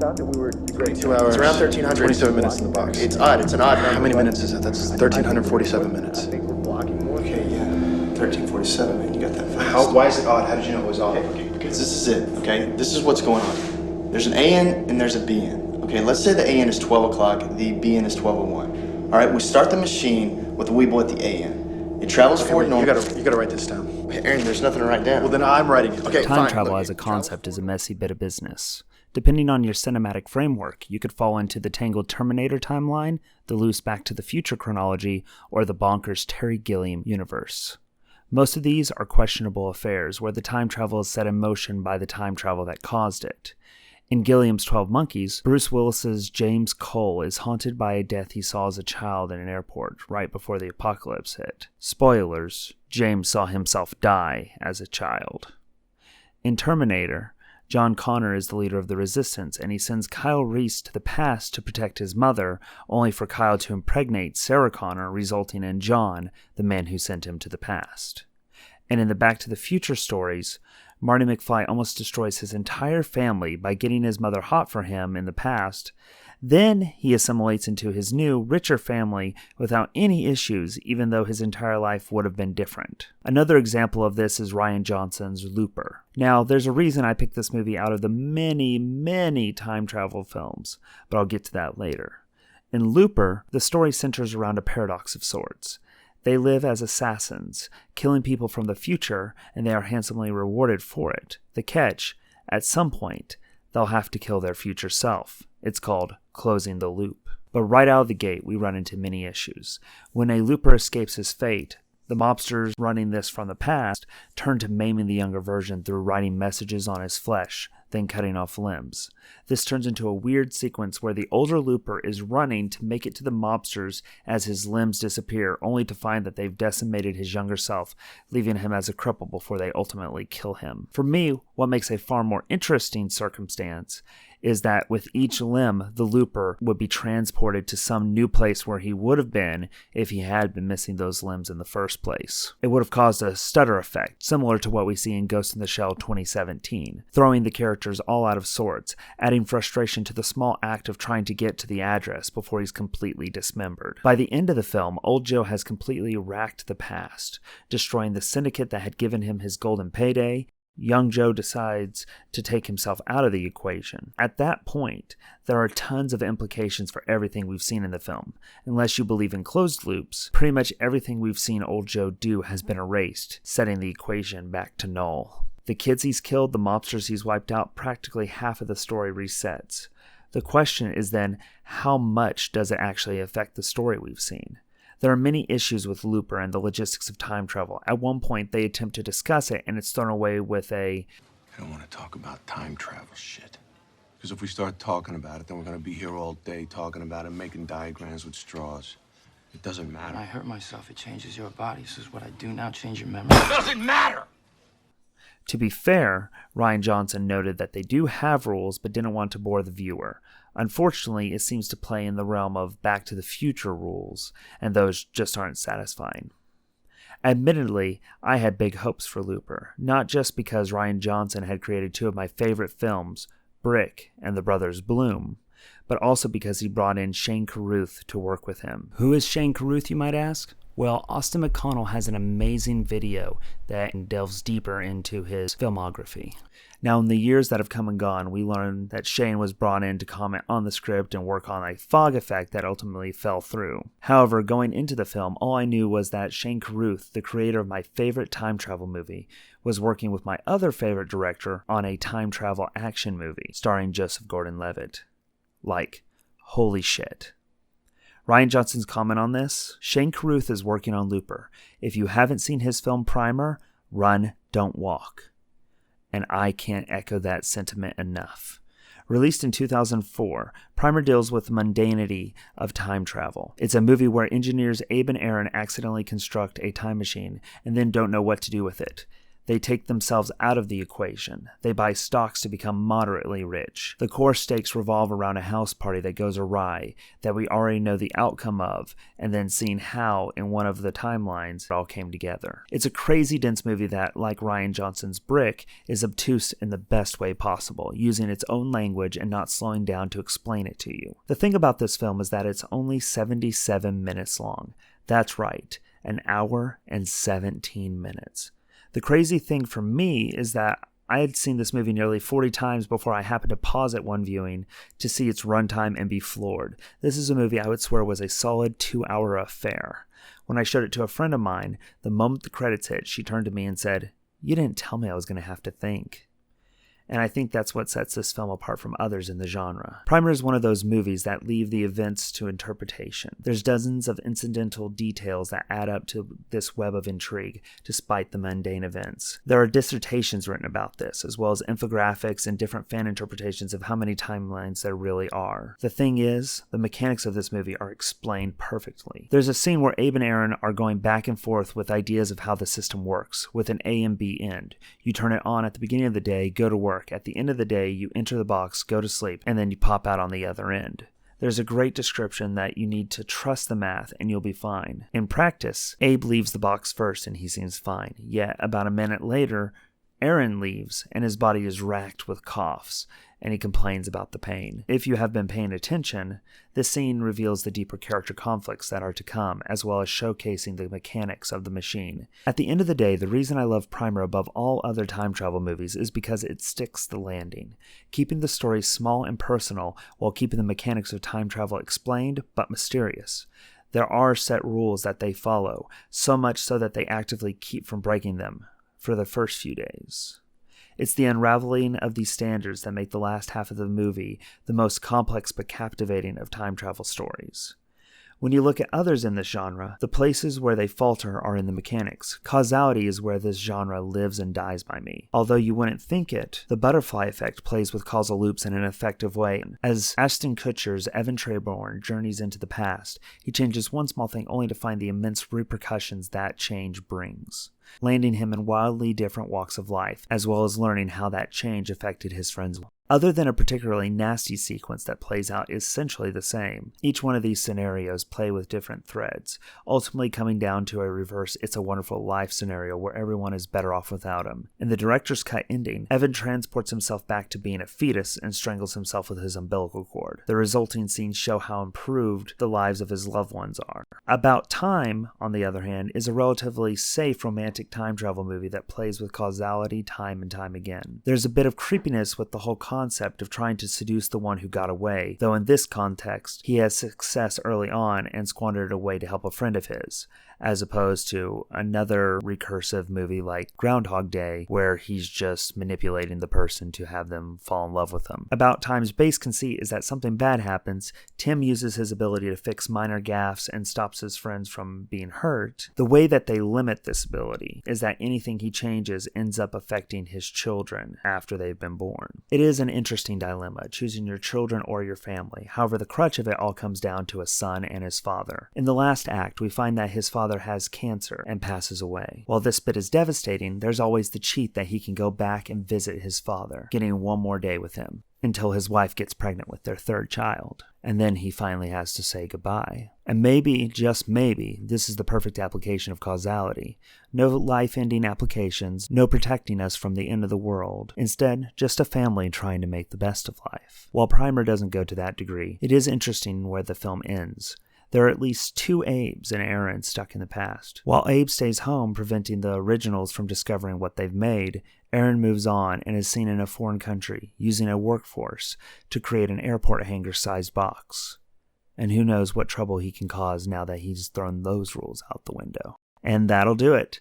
thought that we were... Great. 2 hours. It's around 1,300. 27 minutes in the box. It's odd. It's an odd number. How many minutes is that? That's 1,347 minutes. I think we're blocking more. Okay, yeah. 1347, man. You got that fast. Why is it odd? How did you know it was odd? Okay, because this is it, okay? This is what's going on. There's an AN and there's a BN. Okay, let's say the AN is 12 o'clock, the BN is 12:01. All right, we start the machine with the Weeble at the AN. It travels forward normal. You gotta write this down. Aaron, there's nothing to write down. Well, then I'm writing it. Okay, Time fine. travel Look, as a concept is a messy bit of business. Depending on your cinematic framework, you could fall into the tangled Terminator timeline, the loose Back to the Future chronology, or the bonkers Terry Gilliam universe. Most of these are questionable affairs where the time travel is set in motion by the time travel that caused it. In Gilliam's 12 Monkeys, Bruce Willis's James Cole is haunted by a death he saw as a child in an airport right before the apocalypse hit. Spoilers, James saw himself die as a child. In Terminator, John Connor is the leader of the Resistance, and he sends Kyle Reese to the past to protect his mother, only for Kyle to impregnate Sarah Connor, resulting in John, the man who sent him to the past. And in the Back to the Future stories, Marty McFly almost destroys his entire family by getting his mother hot for him in the past. Then he assimilates into his new, richer family without any issues, even though his entire life would have been different. Another example of this is Rian Johnson's Looper. Now, there's a reason I picked this movie out of the many, many time travel films, but I'll get to that later. In Looper, the story centers around a paradox of sorts. They live as assassins, killing people from the future, and they are handsomely rewarded for it. The catch, at some point, they'll have to kill their future self. It's called closing the loop. But right out of the gate, we run into many issues. When a looper escapes his fate, the mobsters running this from the past turn to maiming the younger version through writing messages on his flesh, then cutting off limbs. This turns into a weird sequence where the older looper is running to make it to the mobsters as his limbs disappear, only to find that they've decimated his younger self, leaving him as a cripple before they ultimately kill him. For me, what makes a far more interesting circumstance is that with each limb, the looper would be transported to some new place where he would have been if he had been missing those limbs in the first place. It would have caused a stutter effect, similar to what we see in Ghost in the Shell 2017, throwing the characters all out of sorts, adding frustration to the small act of trying to get to the address before he's completely dismembered. By the end of the film, Old Joe has completely racked the past, destroying the syndicate that had given him his golden payday. Young Joe decides to take himself out of the equation. At that point, there are tons of implications for everything we've seen in the film. Unless you believe in closed loops, pretty much everything we've seen Old Joe do has been erased, setting the equation back to null. The kids he's killed, the mobsters he's wiped out, practically half of the story resets. The question is then, how much does it actually affect the story we've seen? There are many issues with Looper and the logistics of time travel. At one point, they attempt to discuss it, and it's thrown away with a, I don't want to talk about time travel shit. Because if we start talking about it, then we're going to be here all day talking about it, making diagrams with straws. It doesn't matter. When I hurt myself, it changes your body. So is what I do now change your memory? It doesn't matter! To be fair, Rian Johnson noted that they do have rules, but didn't want to bore the viewer. Unfortunately, it seems to play in the realm of Back to the Future rules, and those just aren't satisfying. Admittedly, I had big hopes for Looper, not just because Rian Johnson had created two of my favorite films, Brick and The Brothers Bloom, but also because he brought in Shane Carruth to work with him. Who is Shane Carruth, you might ask? Well, Austin McConnell has an amazing video that delves deeper into his filmography. Now, in the years that have come and gone, we learned that Shane was brought in to comment on the script and work on a fog effect that ultimately fell through. However, going into the film, all I knew was that Shane Carruth, the creator of my favorite time travel movie, was working with my other favorite director on a time travel action movie starring Joseph Gordon-Levitt. Like, holy shit. Rian Johnson's comment on this: Shane Carruth is working on Looper. If you haven't seen his film Primer, run, don't walk. And I can't echo that sentiment enough. Released in 2004, Primer deals with the mundanity of time travel. It's a movie where engineers Abe and Aaron accidentally construct a time machine and then don't know what to do with it. They take themselves out of the equation. They buy stocks to become moderately rich. The core stakes revolve around a house party that goes awry, that we already know the outcome of, and then seeing how, in one of the timelines, it all came together. It's a crazy dense movie that, like Rian Johnson's Brick, is obtuse in the best way possible, using its own language and not slowing down to explain it to you. The thing about this film is that it's only 77 minutes long. That's right, an hour and 17 minutes. The crazy thing for me is that I had seen this movie nearly 40 times before I happened to pause at one viewing to see its runtime and be floored. This is a movie I would swear was a solid 2-hour affair. When I showed it to a friend of mine, the moment the credits hit, she turned to me and said, "You didn't tell me I was going to have to think." And I think that's what sets this film apart from others in the genre. Primer is one of those movies that leave the events to interpretation. There's dozens of incidental details that add up to this web of intrigue, despite the mundane events. There are dissertations written about this, as well as infographics and different fan interpretations of how many timelines there really are. The thing is, the mechanics of this movie are explained perfectly. There's a scene where Abe and Aaron are going back and forth with ideas of how the system works, with an A and B end. You turn it on at the beginning of the day, go to work. At the end of the day, you enter the box, go to sleep, and then you pop out on the other end. There's a great description that you need to trust the math and you'll be fine. In practice, Abe leaves the box first and he seems fine. Yet, about a minute later, Aaron leaves and his body is racked with coughs, and he complains about the pain. If you have been paying attention, this scene reveals the deeper character conflicts that are to come, as well as showcasing the mechanics of the machine. At the end of the day, the reason I love Primer above all other time travel movies is because it sticks the landing, keeping the story small and personal while keeping the mechanics of time travel explained but mysterious. There are set rules that they follow, so much so that they actively keep from breaking them for the first few days. It's the unraveling of these standards that make the last half of the movie the most complex but captivating of time travel stories. When you look at others in this genre, the places where they falter are in the mechanics. Causality is where this genre lives and dies by me. Although you wouldn't think it, the butterfly effect plays with causal loops in an effective way. As Ashton Kutcher's Evan Treborn journeys into the past, he changes one small thing only to find the immense repercussions that change brings, landing him in wildly different walks of life, as well as learning how that change affected his friends. Other than a particularly nasty sequence that plays out essentially the same, each one of these scenarios play with different threads, ultimately coming down to a reverse It's a Wonderful Life scenario where everyone is better off without him. In the director's cut ending, Evan transports himself back to being a fetus and strangles himself with his umbilical cord. The resulting scenes show how improved the lives of his loved ones are. About Time, on the other hand, is a relatively safe romantic time travel movie that plays with causality time and time again. There's a bit of creepiness with the whole concept of trying to seduce the one who got away, though in this context, he has success early on and squandered it away to help a friend of his, as opposed to another recursive movie like Groundhog Day, where he's just manipulating the person to have them fall in love with him. About Time's base conceit is that something bad happens, Tim uses his ability to fix minor gaffes and stops his friends from being hurt. The way that they limit this ability is that anything he changes ends up affecting his children after they've been born. It is an interesting dilemma, choosing your children or your family. However, the crutch of it all comes down to a son and his father. In the last act, we find that his father has cancer and passes away. While this bit is devastating, there's always the cheat that he can go back and visit his father, getting one more day with him, until his wife gets pregnant with their third child. And then he finally has to say goodbye. And maybe, just maybe, this is the perfect application of causality. No life-ending applications, no protecting us from the end of the world. Instead, just a family trying to make the best of life. While Primer doesn't go to that degree, it is interesting where the film ends. There are at least 2 Abes and Aaron stuck in the past. While Abe stays home, preventing the originals from discovering what they've made, Aaron moves on and is seen in a foreign country, using a workforce to create an airport hangar-sized box. And who knows what trouble he can cause now that he's thrown those rules out the window. And that'll do it.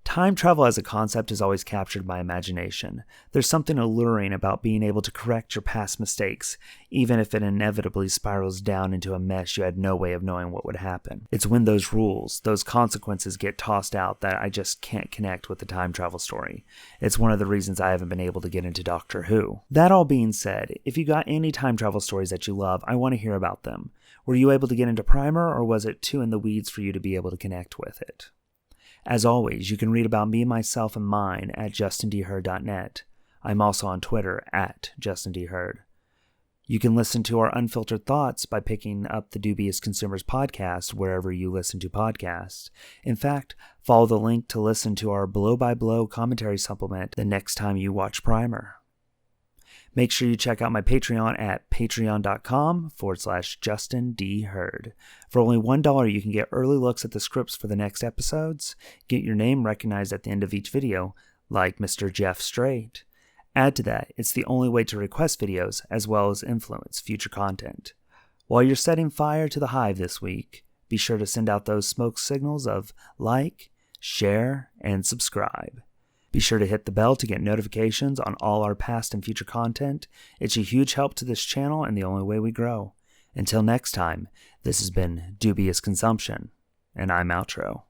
Time travel as a concept has always captured my imagination. There's something alluring about being able to correct your past mistakes, even if it inevitably spirals down into a mess you had no way of knowing what would happen. It's when those rules, those consequences get tossed out that I just can't connect with the time travel story. It's one of the reasons I haven't been able to get into Doctor Who. That all being said, if you got any time travel stories that you love, I want to hear about them. Were you able to get into Primer, or was it too in the weeds for you to be able to connect with it? As always, you can read about me, myself, and mine at justindherd.net. I'm also on Twitter at justindherd. You can listen to our unfiltered thoughts by picking up the Dubious Consumers podcast wherever you listen to podcasts. In fact, follow the link to listen to our blow-by-blow commentary supplement the next time you watch Primer. Make sure you check out my Patreon at patreon.com/JustinDHerd. For only $1, you can get early looks at the scripts for the next episodes, get your name recognized at the end of each video, like Mr. Jeff Straight. Add to that, it's the only way to request videos as well as influence future content. While you're setting fire to the hive this week, be sure to send out those smoke signals of like, share, and subscribe. Be sure to hit the bell to get notifications on all our past and future content. It's a huge help to this channel and the only way we grow. Until next time, this has been Dubious Consumption, and I'm Outro.